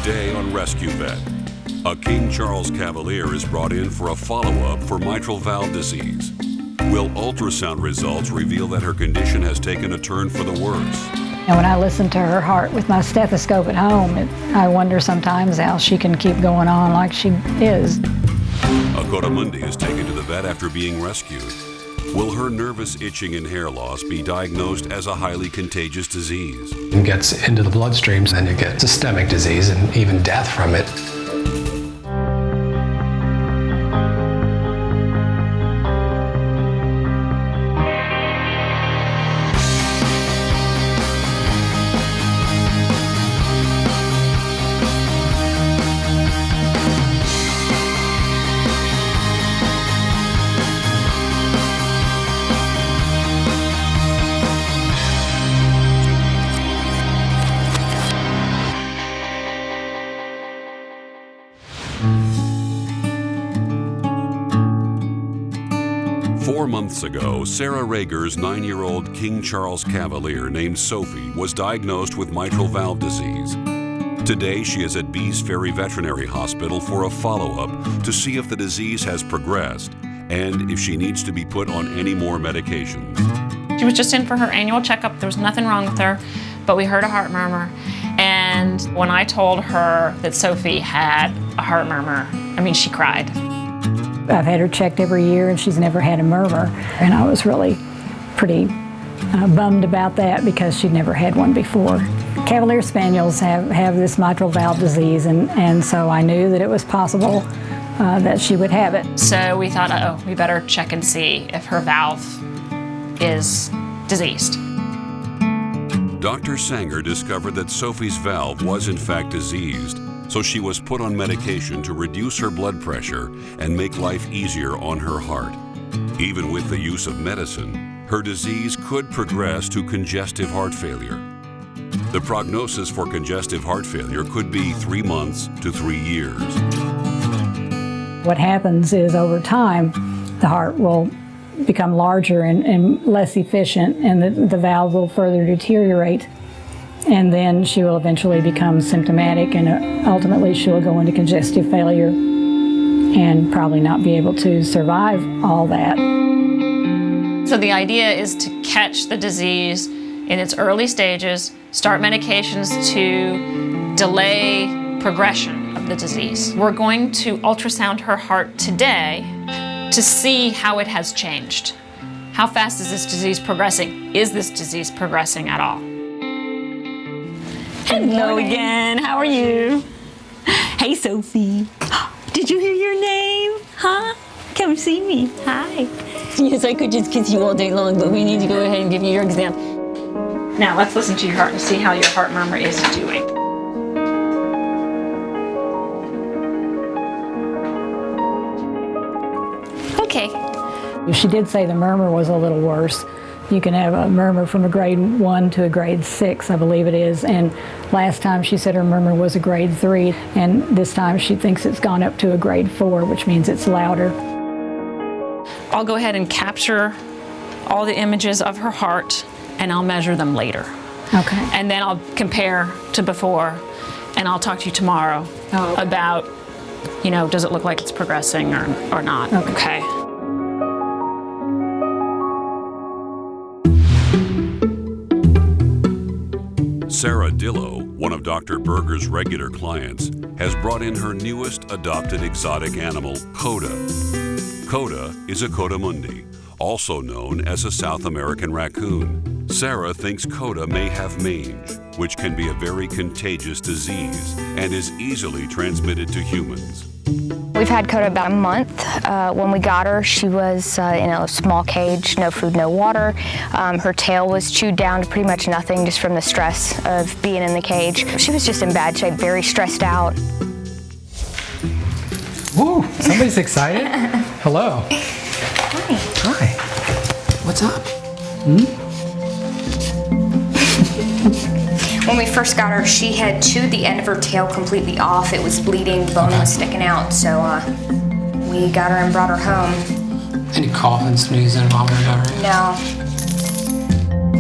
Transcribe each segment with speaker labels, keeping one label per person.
Speaker 1: Today on Rescue Vet, a King Charles Cavalier is brought in for a follow-up for mitral valve disease. Will ultrasound results reveal that her condition has taken a turn for the worse?
Speaker 2: And when I listen to her heart with my stethoscope at home, I wonder sometimes how she can keep going on like she is.
Speaker 1: Akotamundi is taken to the vet after being rescued. Will her nervous itching and hair loss be diagnosed as a highly contagious disease?
Speaker 3: It gets into the bloodstreams and you get systemic disease and even death from it.
Speaker 1: 4 months ago, Sarah Rager's 9-year-old King Charles Cavalier named Sophie was diagnosed with mitral valve disease. Today, she is at Bees Ferry Veterinary Hospital for a follow-up to see if the disease has progressed and if she needs to be put on any more medications.
Speaker 4: She was just in for her annual checkup. There was nothing wrong with her, but we heard a heart murmur. And when I told her that Sophie had a heart murmur, I mean, she cried.
Speaker 2: I've had her checked every year and she's never had a murmur. And I was really pretty bummed about that because she'd never had one before. Cavalier Spaniels have this mitral valve disease, and so I knew that it was possible that she would have it.
Speaker 4: So we thought, uh-oh, we better check and see if her valve is diseased.
Speaker 1: Dr. Sanger discovered that Sophie's valve was in fact diseased, so she was put on medication to reduce her blood pressure and make life easier on her heart. Even with the use of medicine, her disease could progress to congestive heart failure. The prognosis for congestive heart failure could be 3 months to 3 years.
Speaker 2: What happens is over time, the heart will become larger and less efficient, and the valve will further deteriorate. And then she will eventually become symptomatic, and ultimately she will go into congestive failure and probably not be able to survive all that.
Speaker 4: So the idea is to catch the disease in its early stages, start medications to delay progression of the disease. We're going to ultrasound her heart today to see how it has changed. How fast is this disease progressing? Is this disease progressing at all?
Speaker 5: Hello again, how are you? Hey Sophie, did you hear your name? Huh? Come see me, hi. Yes, I could just kiss you all day long, but we need to go ahead and give you your exam.
Speaker 4: Now let's listen to your heart and see how your heart murmur is doing.
Speaker 5: Okay.
Speaker 2: She did say the murmur was a little worse. You can have a murmur from a grade 1 to a grade 6, I believe it is. And last time she said her murmur was a grade 3, and this time she thinks it's gone up to a grade 4, which means it's louder.
Speaker 4: I'll go ahead and capture all the images of her heart, and I'll measure them later.
Speaker 2: Okay.
Speaker 4: And then I'll compare to before, and I'll talk to you tomorrow about, you know, does it look like it's progressing or not? Okay.
Speaker 1: Sarah Dillow, one of Dr. Berger's regular clients, has brought in her newest adopted exotic animal, Coda. Coda is Akotamundi, also known as a South American raccoon. Sarah thinks Coda may have mange, which can be a very contagious disease and is easily transmitted to humans.
Speaker 6: We've had Coda about a month. When we got her, she was in a small cage, no food, no water. Her tail was chewed down to pretty much nothing just from the stress of being in the cage. She was just in bad shape, very stressed out.
Speaker 3: Woo, somebody's excited. Hello.
Speaker 6: Hi.
Speaker 3: Hi. What's up?
Speaker 6: When we first got her, she had chewed the end of her tail completely off. It was bleeding, bone was sticking out, so we got her and brought her home.
Speaker 3: Any coughing, sneezing, vomiting, diarrhea?
Speaker 6: No.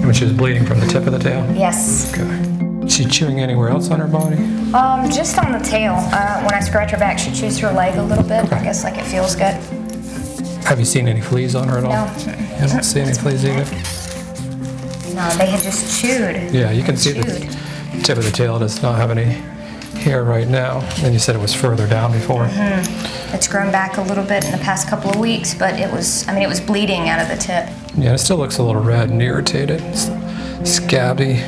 Speaker 3: When she was bleeding from the tip of the tail?
Speaker 6: Yes.
Speaker 3: Okay. Is she chewing anywhere else on her body?
Speaker 6: Just on the tail. When I scratch her back, she chews her leg a little bit. I guess like it feels good.
Speaker 3: Have you seen any fleas on her at all?
Speaker 6: No.
Speaker 3: You don't see any fleas either?
Speaker 6: No, they had just chewed.
Speaker 3: Yeah, you can see the tip of the tail does not have any hair right now. And you said it was further down before.
Speaker 6: It's grown back a little bit in the past couple of weeks, but it was bleeding out of the tip.
Speaker 3: Yeah, it still looks a little red and irritated. It's scabby.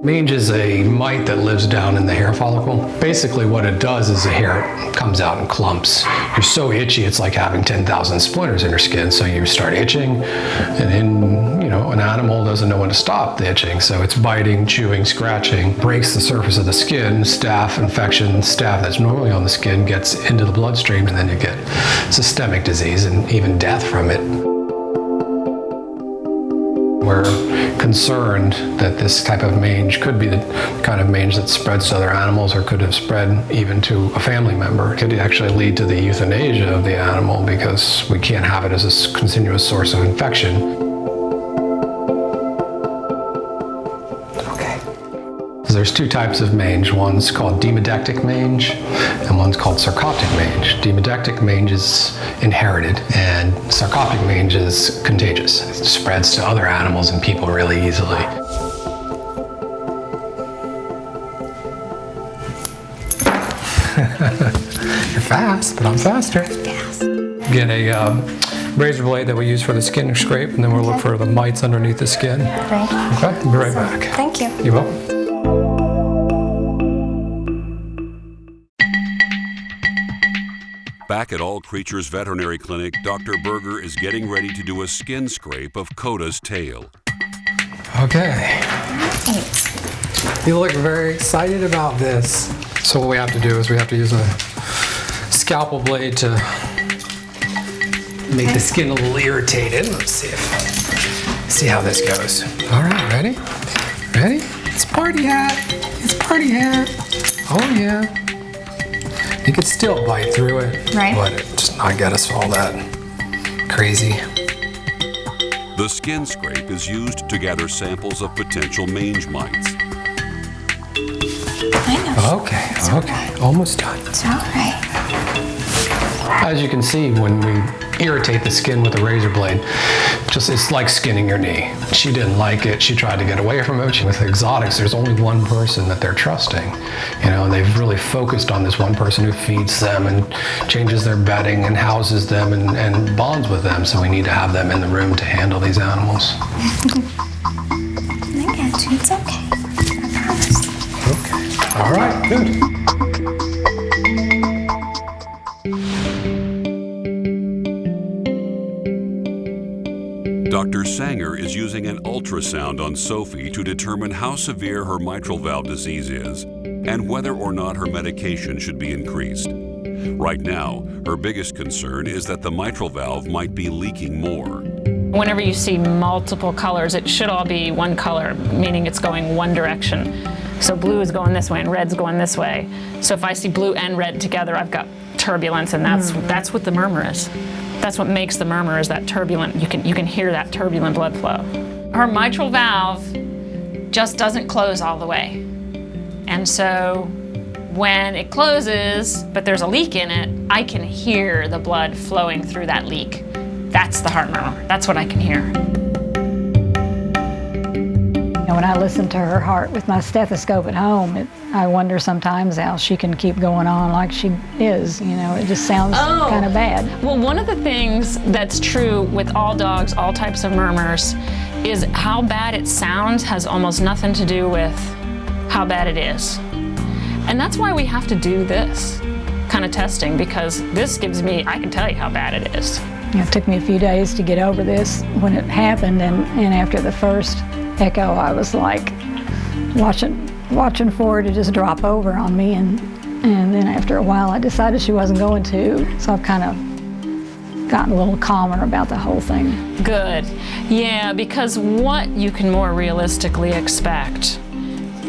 Speaker 3: Mange is a mite that lives down in the hair follicle. Basically what it does is the hair comes out in clumps. You're so itchy, it's like having 10,000 splinters in your skin. So you start itching, and then, an animal doesn't know when to stop the itching. So it's biting, chewing, scratching, breaks the surface of the skin. Staph infection, staph that's normally on the skin gets into the bloodstream, and then you get systemic disease and even death from it. We're concerned that this type of mange could be the kind of mange that spreads to other animals, or could have spread even to a family member. It could actually lead to the euthanasia of the animal because we can't have it as a continuous source of infection. Okay. So there's two types of mange. One's called demodectic mange, and one's called sarcoptic mange. Demodectic mange is inherited, and sarcoptic mange is contagious. It spreads to other animals and people really easily. You're fast, but I'm faster. Yes. Get a razor blade that we use for the skin scrape, and then we'll look for the mites underneath the skin.
Speaker 6: Thank you.
Speaker 3: Okay, I'll be right back.
Speaker 6: Thank you.
Speaker 3: You're welcome.
Speaker 1: Back at All Creatures Veterinary Clinic, Dr. Berger is getting ready to do a skin scrape of Coda's tail.
Speaker 3: Okay.
Speaker 6: Thanks.
Speaker 3: You look very excited about this. So what we have to do is we have to use a scalpel blade to make the skin a little irritated. Let's see how this goes. All right, ready? Ready? It's party hat. It's party hat. Oh yeah. You could still bite through it,
Speaker 6: right,
Speaker 3: but it just not get us all that crazy.
Speaker 1: The skin scrape is used to gather samples of potential mange mites.
Speaker 3: Okay, almost done.
Speaker 6: It's all right.
Speaker 3: As you can see, when we irritate the skin with a razor blade, it's like skinning your knee. She didn't like it. She tried to get away from it. With exotics, there's only one person that they're trusting. And they've really focused on this one person who feeds them and changes their bedding and houses them and bonds with them. So we need to have them in the room to handle these animals.
Speaker 6: I got you. It's okay. I promise.
Speaker 3: Okay. All right, good.
Speaker 1: Dr. Sanger is using an ultrasound on Sophie to determine how severe her mitral valve disease is and whether or not her medication should be increased. Right now, her biggest concern is that the mitral valve might be leaking more.
Speaker 4: Whenever you see multiple colors, it should all be one color, meaning it's going one direction. So blue is going this way and red's going this way. So if I see blue and red together, I've got turbulence, and that's what the murmur is. That's what makes the murmur, is that turbulent. You can hear that turbulent blood flow. Her mitral valve just doesn't close all the way. And so when it closes, but there's a leak in it, I can hear the blood flowing through that leak. That's the heart murmur. That's what I can hear.
Speaker 2: When I listen to her heart with my stethoscope at home, I wonder sometimes how she can keep going on like she is. It just sounds kind of bad.
Speaker 4: Well, one of the things that's true with all dogs, all types of murmurs, is how bad it sounds has almost nothing to do with how bad it is. And that's why we have to do this kind of testing, because this gives me, I can tell you how bad it is.
Speaker 2: It took me a few days to get over this when it happened, and after the first echo, I was like watching for her to just drop over on me, and then after a while I decided she wasn't going to, so I've kind of gotten a little calmer about the whole thing.
Speaker 4: Good. Yeah, because what you can more realistically expect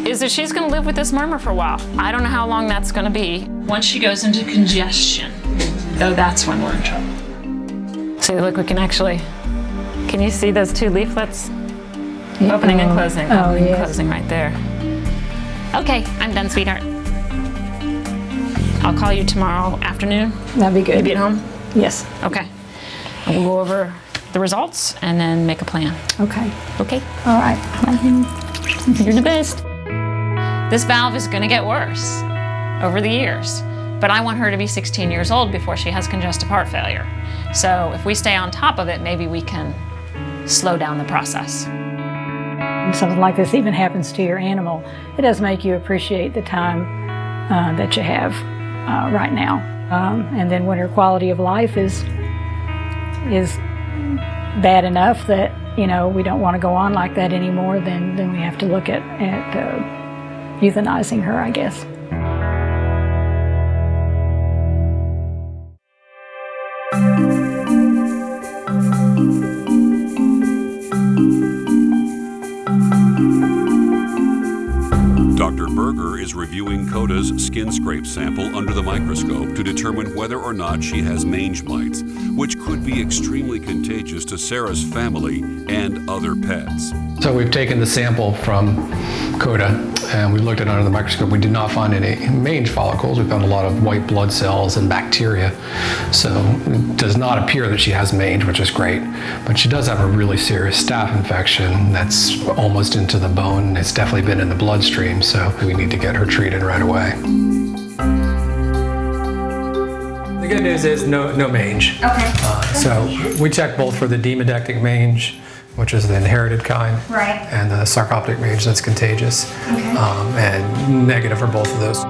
Speaker 4: is that she's going to live with this murmur for a while. I don't know how long that's going to be. Once she goes into congestion, that's when we're in trouble. See, look, we can actually, can you see those two leaflets? Opening and closing.
Speaker 2: Oh,
Speaker 4: Opening and
Speaker 2: yes.
Speaker 4: closing right there. Okay, I'm done, sweetheart. I'll call you tomorrow afternoon.
Speaker 2: That'd be good.
Speaker 4: You be at home?
Speaker 2: Yes.
Speaker 4: Okay. And we'll go over the results and then make a plan.
Speaker 2: Okay.
Speaker 4: Okay?
Speaker 2: All right.
Speaker 4: You're the best. This valve is going to get worse over the years, but I want her to be 16 years old before she has congestive heart failure. So if we stay on top of it, maybe we can slow down the process.
Speaker 2: When something like this even happens to your animal, it does make you appreciate the time that you have right now. And then when her quality of life is bad enough that, you know, we don't want to go on like that anymore, then we have to look at euthanizing her, I guess.
Speaker 1: Dr. Berger is reviewing Coda's skin scrape sample under the microscope to determine whether or not she has mange mites, which could be extremely contagious to Sarah's family and other pets.
Speaker 3: So we've taken the sample from Coda and we looked at it under the microscope. We did not find any mange follicles. We found a lot of white blood cells and bacteria. So it does not appear that she has mange, which is great. But she does have a really serious staph infection that's almost into the bone. It's definitely been in the bloodstream, so we need to get her treated right away. The good news is no mange.
Speaker 7: Okay.
Speaker 3: So we checked both for the demodectic mange, which is the inherited kind,
Speaker 7: Right.
Speaker 3: and the sarcoptic mange that's contagious, and negative for both of those.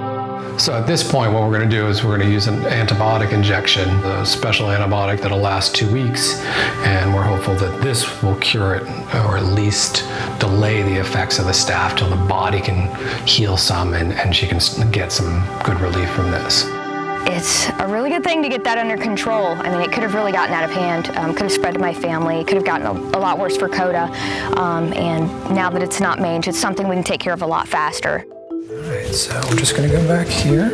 Speaker 3: So at this point, what we're going to do is we're going to use an antibiotic injection, a special antibiotic that'll last 2 weeks, and we're hopeful that this will cure it, or at least delay the effects of the staph till the body can heal some and she can get some good relief from this.
Speaker 6: It's a really good thing to get that under control. I mean, it could have really gotten out of hand, could have spread to my family, could have gotten a lot worse for Coda. And now that it's not mange, it's something we can take care of a lot faster.
Speaker 3: All right, so we're just going to go back here.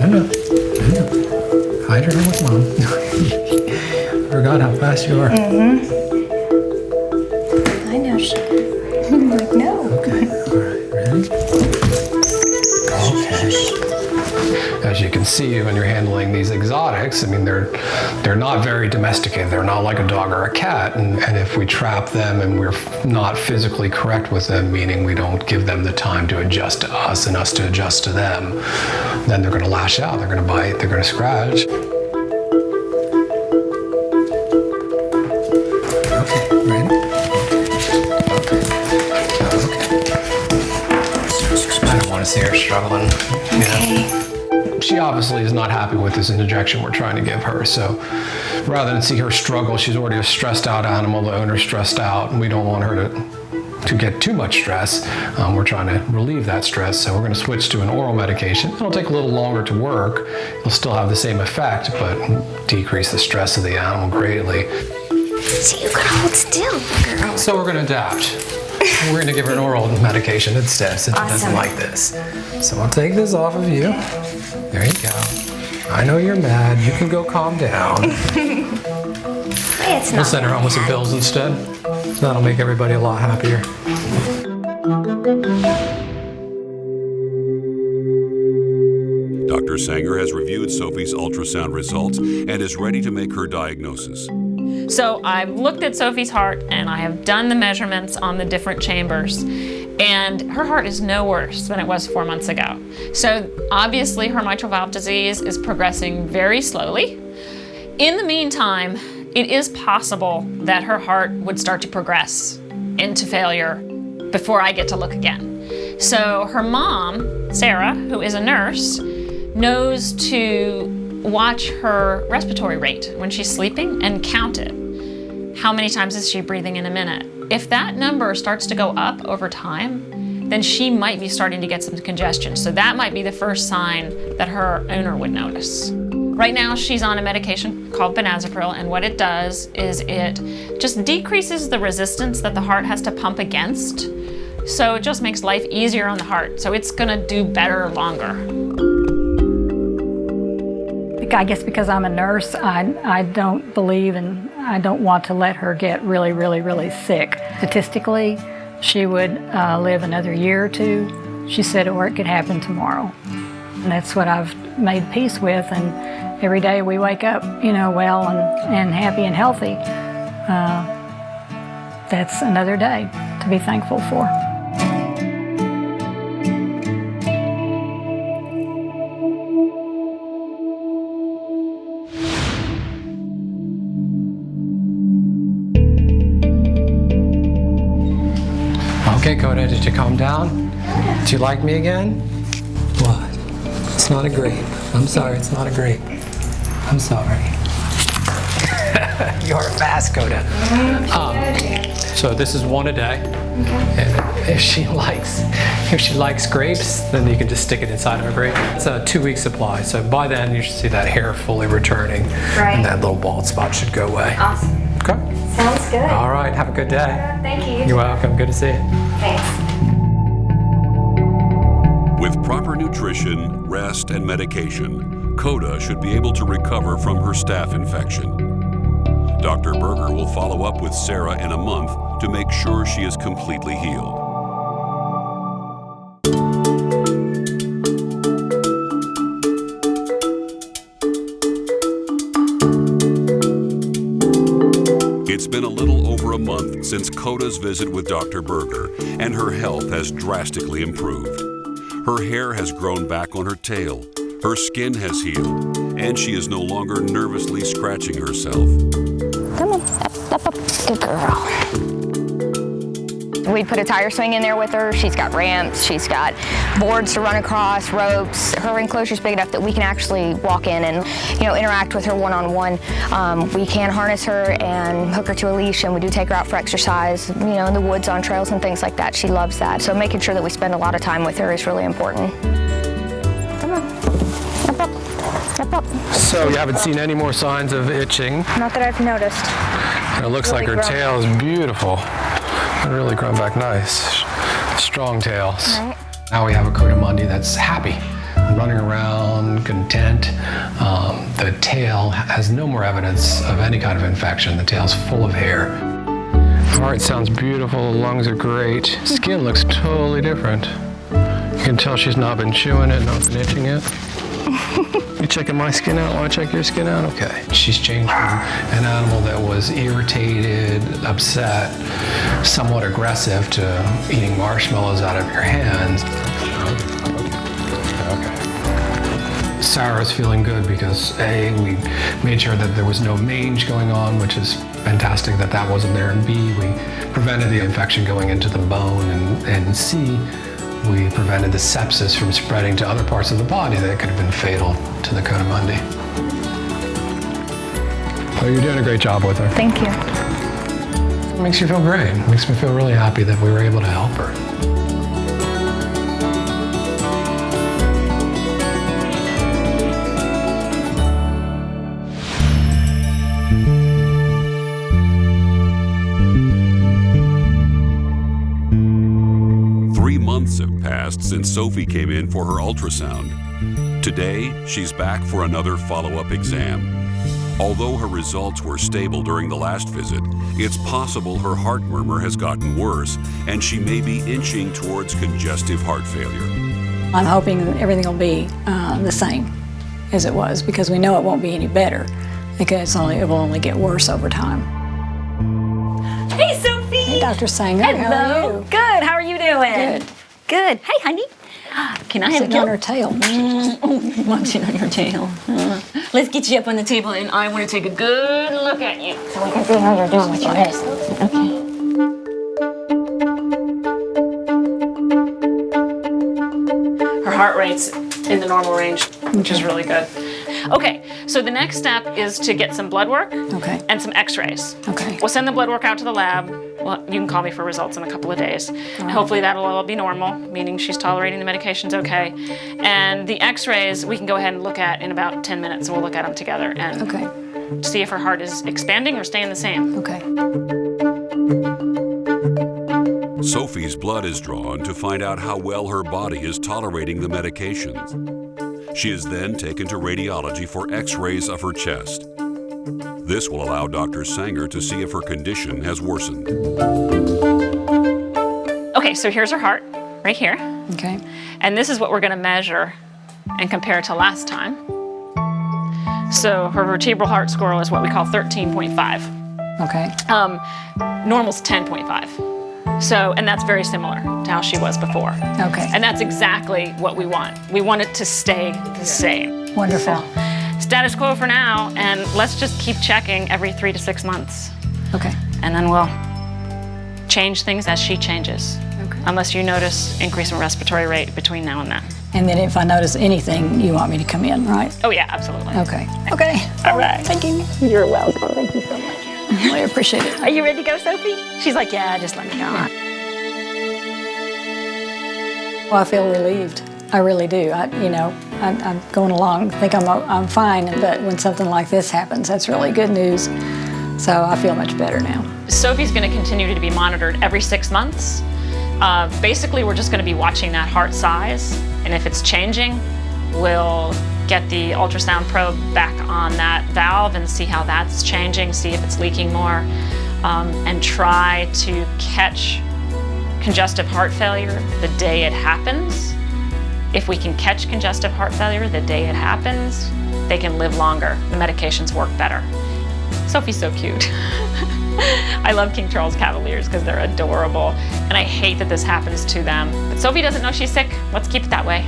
Speaker 3: No. Hide your hand with Mom. Forgot how fast you are.
Speaker 7: I know she I'm like, no.
Speaker 3: Okay, all right, ready? Okay. As you can see, when you're handling these exotics, I mean, they're not very domesticated. They're not like a dog or a cat. And if we trap them and we're not physically correct with them, meaning we don't give them the time to adjust to us and us to adjust to them, then they're going to lash out. They're going to bite. They're going to scratch. Okay, ready? I don't want to see her struggling. Yeah. She obviously is not happy with this injection we're trying to give her. So rather than see her struggle, she's already a stressed out animal. The owner's stressed out, and we don't want her to get too much stress. We're trying to relieve that stress. So we're going to switch to an oral medication. It'll take a little longer to work. It'll still have the same effect, but decrease the stress of the animal greatly.
Speaker 7: So you gotta hold still, girl.
Speaker 3: So we're going to adapt. We're going to give her an oral medication instead, since she doesn't like this. So I'll take this off of you. There you go. I know you're mad. You can go calm down.
Speaker 7: It's
Speaker 3: We'll
Speaker 7: not
Speaker 3: send her home with some pills instead. That'll make everybody a lot happier.
Speaker 1: Dr. Sanger has reviewed Sophie's ultrasound results and is ready to make her diagnosis.
Speaker 4: So I've looked at Sophie's heart and I have done the measurements on the different chambers, and her heart is no worse than it was 4 months ago. So obviously her mitral valve disease is progressing very slowly. In the meantime, it is possible that her heart would start to progress into failure before I get to look again. So her mom, Sarah, who is a nurse, knows to watch her respiratory rate when she's sleeping and count it. How many times is she breathing in a minute? If that number starts to go up over time, then she might be starting to get some congestion. So that might be the first sign that her owner would notice. Right now she's on a medication called benazepril, and what it does is it just decreases the resistance that the heart has to pump against. So it just makes life easier on the heart. So it's gonna do better longer.
Speaker 2: I guess because I'm a nurse, I don't believe in I don't want to let her get really, really, really sick. Statistically, she would live another year or two, she said, or it could happen tomorrow. And that's what I've made peace with, and every day we wake up, well and happy and healthy. That's another day to be thankful for.
Speaker 3: Okay, Coda, did you calm down? Do you like me again? What? It's not a grape. I'm sorry, it's not a grape. I'm sorry. You're fast, Coda. So this is one a day. And if she likes grapes, then you can just stick it inside of a grape. It's a 2-week supply, so by then you should see that hair fully returning, and that little bald spot should go away.
Speaker 7: Awesome.
Speaker 3: Okay.
Speaker 7: Sounds good.
Speaker 3: All right, have a good day.
Speaker 7: Thank you.
Speaker 3: You're welcome, good to see you.
Speaker 7: Thanks.
Speaker 1: With proper nutrition, rest, and medication, Coda should be able to recover from her staph infection. Dr. Berger will follow up with Sarah in a month to make sure she is completely healed. It's been a little over a month since Coda's visit with Dr. Berger, and her health has drastically improved. Her hair has grown back on her tail, her skin has healed, and she is no longer nervously scratching herself.
Speaker 6: Come on, up, good girl. We put a tire swing in there with her. She's got ramps, she's got boards to run across, ropes. Her enclosure's big enough that we can actually walk in and, interact with her one-on-one. We can harness her and hook her to a leash, and we do take her out for exercise, in the woods on trails and things like that. She loves that. So making sure that we spend a lot of time with her is really important. Come on, up, up.
Speaker 3: So you haven't seen any more signs of itching?
Speaker 6: Not that I've noticed.
Speaker 3: It looks like her tail is beautiful. Really grown back nice. Strong tails.
Speaker 6: Right.
Speaker 3: Now we have a Coatimundi that's happy, running around, content. The tail has no more evidence of any kind of infection. The tail's full of hair. Heart sounds beautiful, the lungs are great. Skin looks totally different. You can tell she's not been chewing it, not been itching it. You checking my skin out? Want to check your skin out? Okay. She's changed from an animal that was irritated, upset, somewhat aggressive to eating marshmallows out of your hands. Okay. Sarah's feeling good because A, we made sure that there was no mange going on, which is fantastic that that wasn't there, and B, we prevented the infection going into the bone, and C, we prevented the sepsis from spreading to other parts of the body that could have been fatal to the Coatimundi. So you're doing a great job with her.
Speaker 6: Thank you.
Speaker 3: It makes you feel great. It makes me feel really happy that we were able to help her.
Speaker 1: Months have passed since Sophie came in for her ultrasound. Today, she's back for another follow-up exam. Although her results were stable during the last visit, it's possible her heart murmur has gotten worse, and she may be inching towards congestive heart failure.
Speaker 2: I'm hoping that everything will be the same as it was, because we know it won't be any better, because it will only get worse over time.
Speaker 5: Hey, Sophie.
Speaker 2: Hey, Dr. Sanger.
Speaker 5: Hello.
Speaker 2: How are you?
Speaker 5: Good. How are you doing?
Speaker 2: Good.
Speaker 5: Good. Hey, honey. Can I have a
Speaker 2: Sitting on
Speaker 5: kill?
Speaker 2: her tail.
Speaker 5: Oh, you're munching on your tail. Let's get you up on the table, and I want to take a good look at you.
Speaker 7: So we can see how you're doing with your wrist.
Speaker 5: Okay. Her heart rate's in the normal range, which is really good. Okay, so the next step is to get some blood work
Speaker 2: Okay.
Speaker 5: and some x-rays.
Speaker 2: Okay.
Speaker 5: We'll send the blood work out to the lab. Well, you can call me for results in a couple of days. And hopefully that'll all be normal, meaning she's tolerating the medications okay. And the x-rays we can go ahead and look at in about 10 minutes, and we'll look at them together and
Speaker 2: Okay.
Speaker 5: see if her heart is expanding or staying the same.
Speaker 2: Okay.
Speaker 1: Sophie's blood is drawn to find out how well her body is tolerating the medications. She is then taken to radiology for x-rays of her chest. This will allow Dr. Sanger to see if her condition has worsened.
Speaker 4: Okay, so here's her heart, right here.
Speaker 2: Okay.
Speaker 4: And this is what we're going to measure and compare to last time. So her vertebral heart score is what we call 13.5.
Speaker 2: Okay.
Speaker 4: Normal's 10.5. So, and that's very similar to how she was before.
Speaker 2: Okay.
Speaker 4: And that's exactly what we want. We want it to stay the same.
Speaker 2: Wonderful.
Speaker 4: So, status quo for now, and let's just keep checking every 3 to 6 months.
Speaker 2: Okay.
Speaker 4: And then we'll change things as she changes.
Speaker 2: Okay.
Speaker 4: Unless you notice increase in respiratory rate between now and then.
Speaker 2: And then if I notice anything, you want me to come in, right?
Speaker 4: Oh yeah, absolutely.
Speaker 2: Okay. Okay.
Speaker 4: All right.
Speaker 2: Thank you.
Speaker 4: You're welcome. Thank you so much.
Speaker 2: I appreciate it.
Speaker 4: Are you ready to go, Sophie? She's like, yeah, just let me go.
Speaker 2: Well, I feel relieved. I really do. I'm going along, think I'm fine, but when something like this happens, that's really good news. So I feel much better now.
Speaker 4: Sophie's going to continue to be monitored every 6 months. Basically, we're just going to be watching that heart size, and if it's changing, we'll get the ultrasound probe back on that valve and see how that's changing, see if it's leaking more, and try to catch congestive heart failure the day it happens. If we can catch congestive heart failure the day it happens, they can live longer. The medications work better. Sophie's so cute. I love King Charles Cavaliers because they're adorable, and I hate that this happens to them. But Sophie doesn't know she's sick. Let's keep it that way.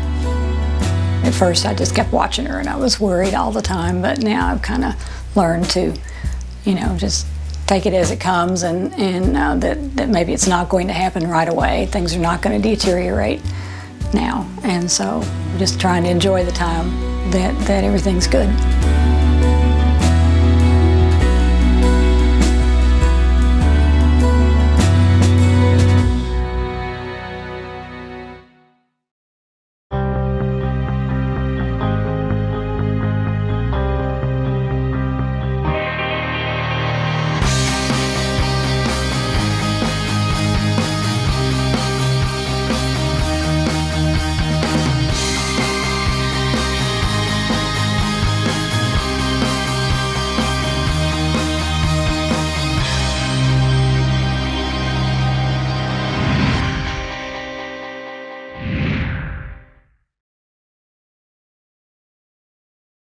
Speaker 2: At first, I just kept watching her, and I was worried all the time, but now I've kind of learned to, just take it as it comes, and that maybe it's not going to happen right away. Things are not going to deteriorate now, and so I'm just trying to enjoy the time that everything's good.